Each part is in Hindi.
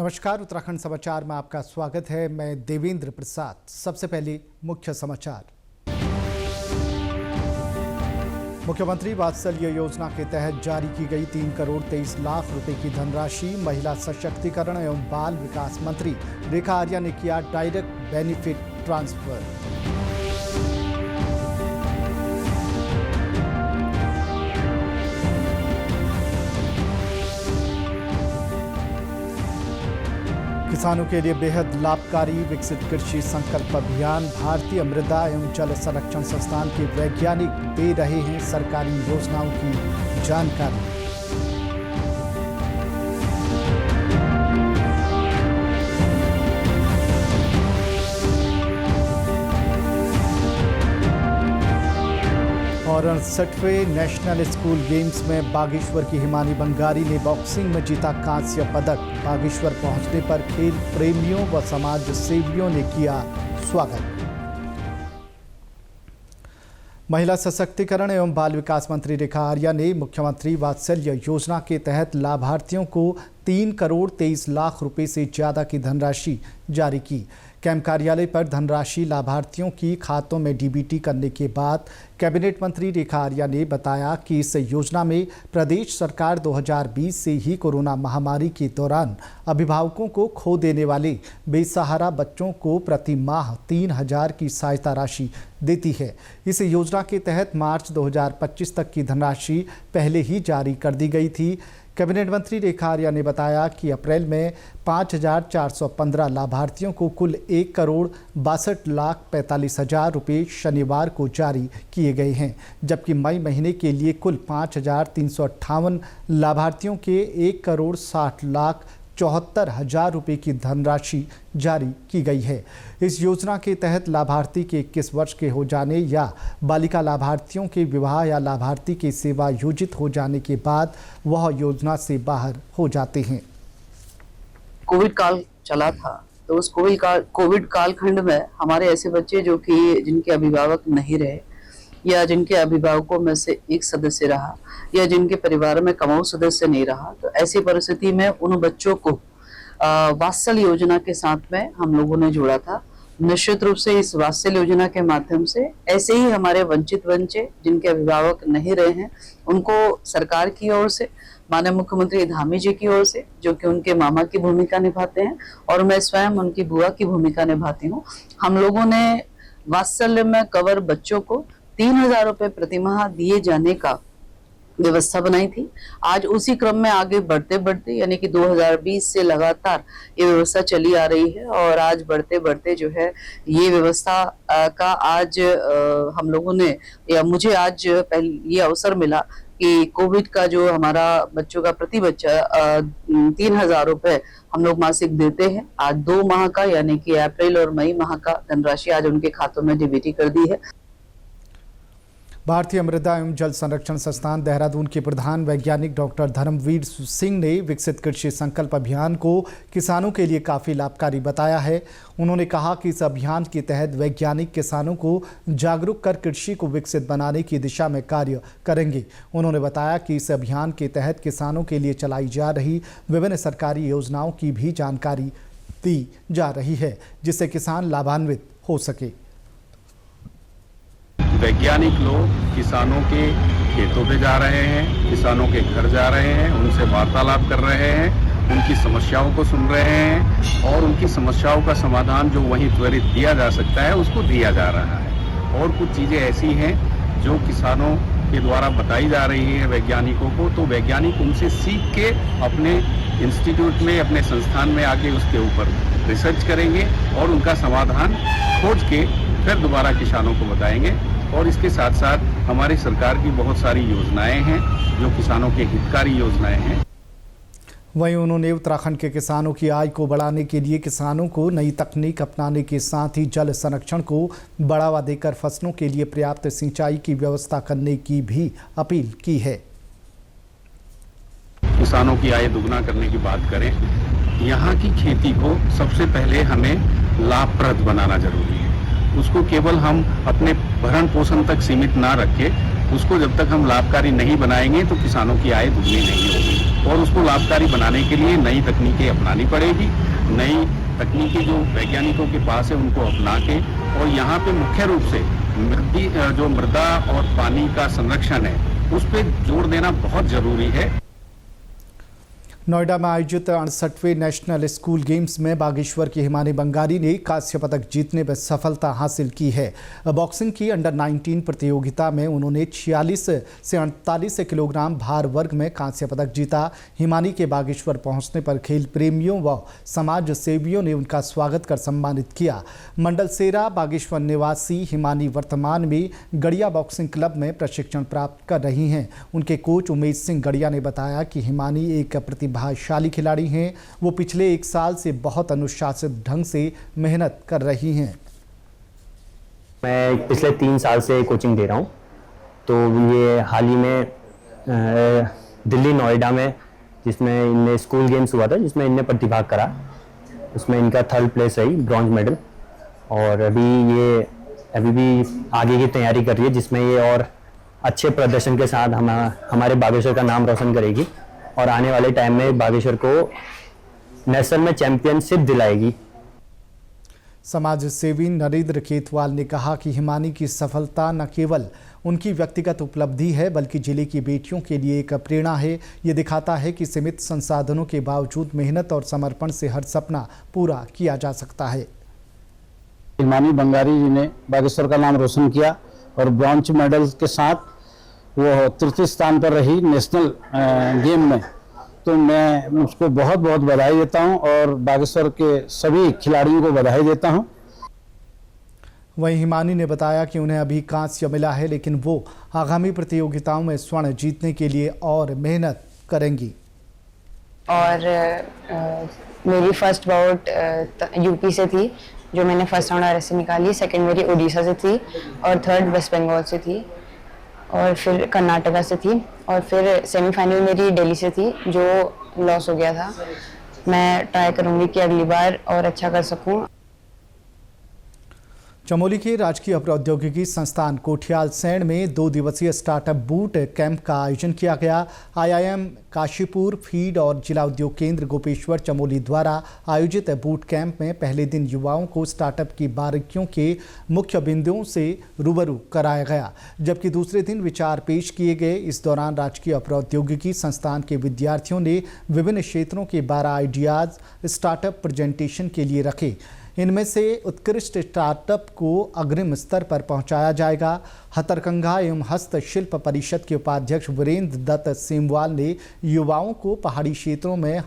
नमस्कार, उत्तराखंड समाचार में आपका स्वागत है। मैं देवेंद्र प्रसाद। सबसे पहले मुख्य समाचार। मुख्यमंत्री वात्सल्य योजना के तहत जारी की गई 3 करोड़ 23 लाख रुपए की धनराशि। महिला सशक्तिकरण एवं बाल विकास मंत्री रेखा आर्या ने किया डायरेक्ट बेनिफिट ट्रांसफर। किसानों के लिए बेहद लाभकारी विकसित कृषि संकल्प अभियान। भारतीय मृदा एवं जल संरक्षण संस्थान के वैज्ञानिक दे रहे हैं सरकारी योजनाओं की जानकारी। और 68वें नेशनल स्कूल गेम्स में बागेश्वर की हिमानी बंगारी ने बॉक्सिंग में जीता कांस्य पदक। बागेश्वर पहुंचने पर खेल प्रेमियों व समाज सेवियों ने किया स्वागत। महिला सशक्तिकरण एवं बाल विकास मंत्री रेखा आर्या ने मुख्यमंत्री वात्सल्य योजना के तहत लाभार्थियों को 3 करोड़ 23 लाख रुपए से ज़्यादा की धनराशि जारी की। कैंप कार्यालय पर धनराशि लाभार्थियों की खातों में डीबीटी करने के बाद कैबिनेट मंत्री रेखा आर्या ने बताया कि इस योजना में प्रदेश सरकार 2020 से ही कोरोना महामारी के दौरान अभिभावकों को खो देने वाले बेसहारा बच्चों को प्रति माह 3,000 की सहायता राशि देती है। इस योजना के तहत मार्च 2025 तक की धनराशि पहले ही जारी कर दी गई थी। कैबिनेट मंत्री रेखा आर्या ने बताया कि अप्रैल में 5,415 लाभार्थियों को कुल 1 करोड़ 62 लाख 45 हजार रुपये शनिवार को जारी किए गए हैं, जबकि मई महीने के लिए कुल 5,358 लाभार्थियों के 1 करोड़ 60 लाख 74 हजार रुपये की धनराशि जारी की गई है। इस योजना के तहत लाभार्थी के 21 वर्ष के हो जाने या बालिका लाभार्थियों के विवाह या लाभार्थी के सेवा योजित हो जाने के बाद वह योजना से बाहर हो जाते हैं। कोविड काल चला था, तो उस कोविड कालखंड में हमारे ऐसे बच्चे जो कि जिनके अभिभावक नहीं रहे या जिनके अभिभावकों में से एक सदस्य रहा या जिनके परिवार में कमाऊ सदस्य नहीं रहा, तो ऐसी परिस्थिति में उन बच्चों को वात्सल्य योजना के साथ में हम लोगों ने जोड़ा था। निश्चित रूप से इस वात्सल्य योजना के माध्यम से ऐसे ही हमारे वंचित बच्चे जिनके अभिभावक नहीं रहे हैं, उनको सरकार की ओर से, माननीय मुख्यमंत्री धामी जी की ओर से, जो कि उनके मामा की भूमिका निभाते हैं और मैं स्वयं उनकी बुआ की भूमिका निभाती हूँ, हम लोगों ने वात्सल्य में कवर बच्चों को 3,000 रुपये प्रति माह दिए जाने का व्यवस्था बनाई थी। आज उसी क्रम में आगे बढ़ते बढ़ते यानी कि 2020 से लगातार ये व्यवस्था चली आ रही है और आज बढ़ते बढ़ते जो है ये व्यवस्था का आज हम लोगों ने या मुझे आज ये अवसर मिला कि कोविड का जो हमारा बच्चों का प्रति बच्चा 3,000 रुपये हम लोग मासिक देते हैं। आज 2 माह का यानी कि अप्रैल और मई माह का धनराशि आज उनके खातों में डीबीटी कर दी है। भारतीय मृदा एवं जल संरक्षण संस्थान देहरादून के प्रधान वैज्ञानिक डॉक्टर धर्मवीर सिंह ने विकसित कृषि संकल्प अभियान को किसानों के लिए काफ़ी लाभकारी बताया है। उन्होंने कहा कि इस अभियान के तहत वैज्ञानिक किसानों को जागरूक कर कृषि को विकसित बनाने की दिशा में कार्य करेंगे। उन्होंने बताया कि इस अभियान के तहत किसानों के लिए चलाई जा रही विभिन्न सरकारी योजनाओं की भी जानकारी दी जा रही है, जिससे किसान लाभान्वित हो सके। वैज्ञानिक लोग किसानों के खेतों पे जा रहे हैं, किसानों के घर जा रहे हैं, उनसे वार्तालाप कर रहे हैं, उनकी समस्याओं को सुन रहे हैं और उनकी समस्याओं का समाधान जो वहीं त्वरित दिया जा सकता है उसको दिया जा रहा है। और कुछ चीज़ें ऐसी हैं जो किसानों के द्वारा बताई जा रही है वैज्ञानिकों को, तो वैज्ञानिक उनसे सीख के अपने इंस्टीट्यूट में, अपने संस्थान में आके उसके ऊपर रिसर्च करेंगे और उनका समाधान खोज के फिर दोबारा किसानों को बताएंगे। और इसके साथ साथ हमारी सरकार की बहुत सारी योजनाएं हैं जो किसानों के हितकारी योजनाएं हैं। वहीं उन्होंने उत्तराखंड के किसानों की आय को बढ़ाने के लिए किसानों को नई तकनीक अपनाने के साथ ही जल संरक्षण को बढ़ावा देकर फसलों के लिए पर्याप्त सिंचाई की व्यवस्था करने की भी अपील की है। किसानों की आय दुगना करने की बात करें, यहाँ की खेती को सबसे पहले हमें लाभप्रद बनाना जरूरी है। उसको केवल हम अपने भरण पोषण तक सीमित ना रखें, उसको जब तक हम लाभकारी नहीं बनाएंगे तो किसानों की आय दुगनी नहीं होगी। और उसको लाभकारी बनाने के लिए नई तकनीकें अपनानी पड़ेगी। नई तकनीकी जो वैज्ञानिकों के पास है उनको अपना के, और यहाँ पे मुख्य रूप से जो मृदा और पानी का संरक्षण है उस पर जोर देना बहुत जरूरी है। नोएडा में आयोजित 68वें नेशनल स्कूल गेम्स में बागेश्वर की हिमानी बंगारी ने कांस्य पदक जीतने में सफलता हासिल की है। बॉक्सिंग की अंडर 19 प्रतियोगिता में उन्होंने 46 से 48 किलोग्राम भार वर्ग में कांस्य पदक जीता। हिमानी के बागेश्वर पहुंचने पर खेल प्रेमियों व समाज सेवियों ने उनका स्वागत कर सम्मानित किया। मंडल सेरा बागेश्वर निवासी हिमानी वर्तमान में गड़िया बॉक्सिंग क्लब में प्रशिक्षण प्राप्त कर रही हैं। उनके कोच उमेश सिंह गड़िया ने बताया कि हिमानी एक प्रतिभाशाली खिलाड़ी हैं। वो पिछले 1 साल से बहुत अनुशासित ढंग से मेहनत कर रही हैं। मैं पिछले 3 साल से कोचिंग दे रहा हूँ। तो ये हाल ही में दिल्ली नोएडा में जिसमें इनने स्कूल गेम्स हुआ था, जिसमें इनने प्रतिभाग करा, उसमें इनका 3rd प्लेस रही, ब्रॉन्ज मेडल। और अभी भी आगे की तैयारी कर रही है, जिसमें ये और अच्छे प्रदर्शन के साथ हमारे बागेश्वर का नाम रोशन करेगी और आने वाले टाइम में बागेश्वर को नेशनल में चैंपियनशिप दिलाएगी। समाज सेवी नरेंद्र केतवाल ने कहा कि हिमानी की सफलता न केवल उनकी व्यक्तिगत उपलब्धि है बल्कि जिले की बेटियों के लिए एक प्रेरणा है। ये दिखाता है कि सीमित संसाधनों के बावजूद मेहनत और समर्पण से हर सपना पूरा किया जा सकता है। हिमानी बंगारी जी ने बागेश्वर का नाम रोशन किया और ब्रॉन्ज मेडल के साथ वो तृतीय स्थान पर रही नेशनल गेम में। तो मैं उसको बहुत बहुत बधाई देता हूं और बागेश्वर के सभी खिलाड़ियों को बधाई देता हूं। वहीं हिमानी ने बताया कि उन्हें अभी कांस्य मिला है, लेकिन वो आगामी प्रतियोगिताओं में स्वर्ण जीतने के लिए और मेहनत करेंगी। और मेरी फर्स्ट बाउट यूपी से थी, जो मैंने फर्स्ट राउंड आरएस से निकाली। सेकंड मेरी उड़ीसा से थी और थर्ड वेस्ट बंगाल से थी और फिर कर्नाटका से थी और फिर सेमीफाइनल मेरी दिल्ली से थी, जो लॉस हो गया था। मैं ट्राई करूंगी कि अगली बार और अच्छा कर सकूं। चमोली के राजकीय प्रौद्योगिकी संस्थान कोठियाल सैंड में 2 दिवसीय स्टार्टअप बूट कैंप का आयोजन किया गया। आईआईएम काशीपुर फीड और जिला उद्योग केंद्र गोपेश्वर चमोली द्वारा आयोजित बूट कैंप में पहले दिन युवाओं को स्टार्टअप की बारीकियों के मुख्य बिंदुओं से रूबरू कराया गया, जबकि दूसरे दिन विचार पेश किए गए। इस दौरान राजकीय प्रौद्योगिकी संस्थान के विद्यार्थियों ने विभिन्न क्षेत्रों के 12 आइडियाज स्टार्टअप प्रेजेंटेशन के लिए रखे। इनमें से उत्कृष्ट स्टार्टअप को अग्रिम स्तर पर पहुंचाया जाएगा। हथकरघा एवं हस्तशिल्प परिषद के उपाध्यक्ष वीरेंद्र दत्त सेमवाल ने युवाओं को पहाड़ी क्षेत्रों में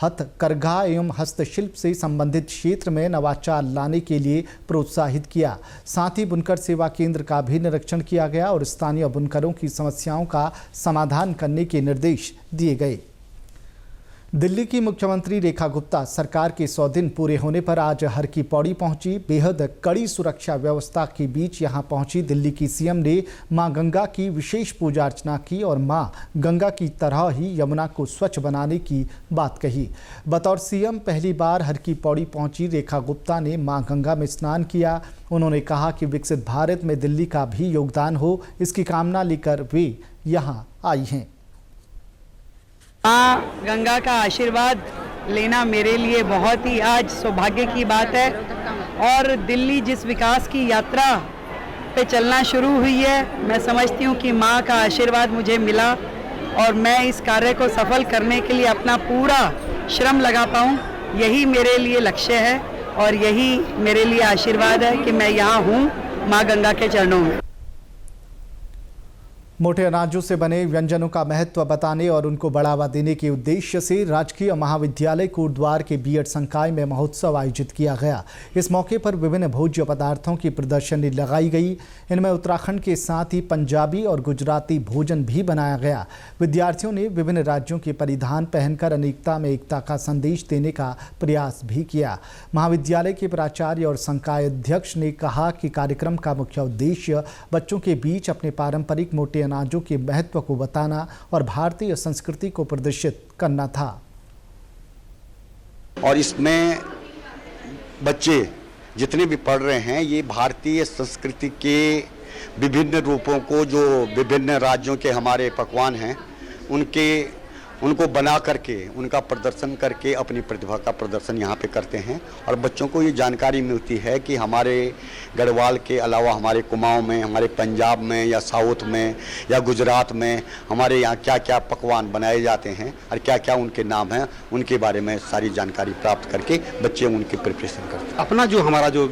हथकरघा एवं हस्तशिल्प से संबंधित क्षेत्र में नवाचार लाने के लिए प्रोत्साहित किया। साथ ही बुनकर सेवा केंद्र का भी निरीक्षण किया गया और स्थानीय बुनकरों की समस्याओं का समाधान करने के निर्देश दिए गए। दिल्ली की मुख्यमंत्री रेखा गुप्ता सरकार के 100 दिन पूरे होने पर आज हर की पौड़ी पहुंची। बेहद कड़ी सुरक्षा व्यवस्था के बीच यहां पहुंची दिल्ली की सीएम ने मां गंगा की विशेष पूजा अर्चना की और मां गंगा की तरह ही यमुना को स्वच्छ बनाने की बात कही। बतौर सीएम पहली बार हर की पौड़ी पहुंची रेखा गुप्ता ने मां गंगा में स्नान किया। उन्होंने कहा कि विकसित भारत में दिल्ली का भी योगदान हो, इसकी कामना लेकर वे यहाँ आई हैं। माँ गंगा का आशीर्वाद लेना मेरे लिए बहुत ही आज सौभाग्य की बात है और दिल्ली जिस विकास की यात्रा पे चलना शुरू हुई है, मैं समझती हूँ कि माँ का आशीर्वाद मुझे मिला और मैं इस कार्य को सफल करने के लिए अपना पूरा श्रम लगा पाऊँ, यही मेरे लिए लक्ष्य है और यही मेरे लिए आशीर्वाद है कि मैं यहाँ हूँ माँ गंगा के चरणों में। मोटे अनाजों से बने व्यंजनों का महत्व बताने और उनको बढ़ावा देने के उद्देश्य से राजकीय महाविद्यालय कोटद्वार के बीएड संकाय में महोत्सव आयोजित किया गया। इस मौके पर विभिन्न भोज्य पदार्थों की प्रदर्शनी लगाई गई। इनमें उत्तराखंड के साथ ही पंजाबी और गुजराती भोजन भी बनाया गया। विद्यार्थियों ने विभिन्न राज्यों के परिधान पहनकर अनेकता में एकता का संदेश देने का प्रयास भी किया। महाविद्यालय के प्राचार्य और संकाय अध्यक्ष ने कहा कि कार्यक्रम का मुख्य उद्देश्य बच्चों के बीच अपने पारंपरिक मोटे अनाजों के महत्व को बताना और भारतीय संस्कृति को प्रदर्शित करना था। और इसमें बच्चे जितने भी पढ़ रहे हैं ये भारतीय संस्कृति के विभिन्न रूपों को, जो विभिन्न राज्यों के हमारे पकवान हैं, उनके उनको बना करके उनका प्रदर्शन करके अपनी प्रतिभा का प्रदर्शन यहाँ पे करते हैं और बच्चों को ये जानकारी मिलती है कि हमारे गढ़वाल के अलावा हमारे कुमाऊं में, हमारे पंजाब में या साउथ में या गुजरात में हमारे यहाँ क्या क्या पकवान बनाए जाते हैं और क्या क्या उनके नाम हैं, उनके बारे में सारी जानकारी प्राप्त करके बच्चे उनकी प्रिपरेशन करते हैं। अपना जो हमारा जो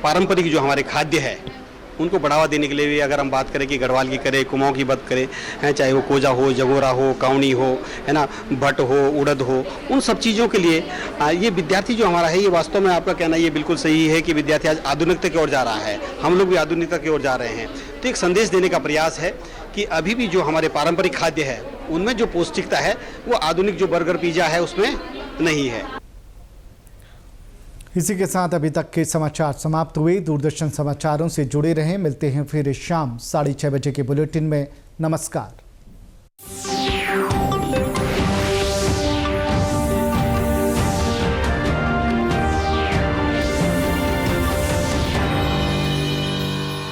पारंपरिक जो हमारे खाद्य है उनको बढ़ावा देने के लिए भी अगर हम बात करें कि गढ़वाल की करें, कुमाऊं की बात करें, हैं चाहे वो कोजा हो, जगोरा हो, कावनी हो, है ना, भट्ट हो, उड़द हो, उन सब चीज़ों के लिए ये विद्यार्थी जो हमारा है, ये वास्तव में आपका कहना ये बिल्कुल सही है कि विद्यार्थी आज आधुनिकता की ओर जा रहा है, हम लोग भी आधुनिकता की ओर जा रहे हैं। तो एक संदेश देने का प्रयास है कि अभी भी जो हमारे पारंपरिक खाद्य है उनमें जो पौष्टिकता है वो आधुनिक जो बर्गर पिज्जा है उसमें नहीं है। इसी के साथ अभी तक के समाचार समाप्त हुए। दूरदर्शन समाचारों से जुड़े रहें। मिलते हैं फिर शाम 6:30 बजे के बुलेटिन में। नमस्कार।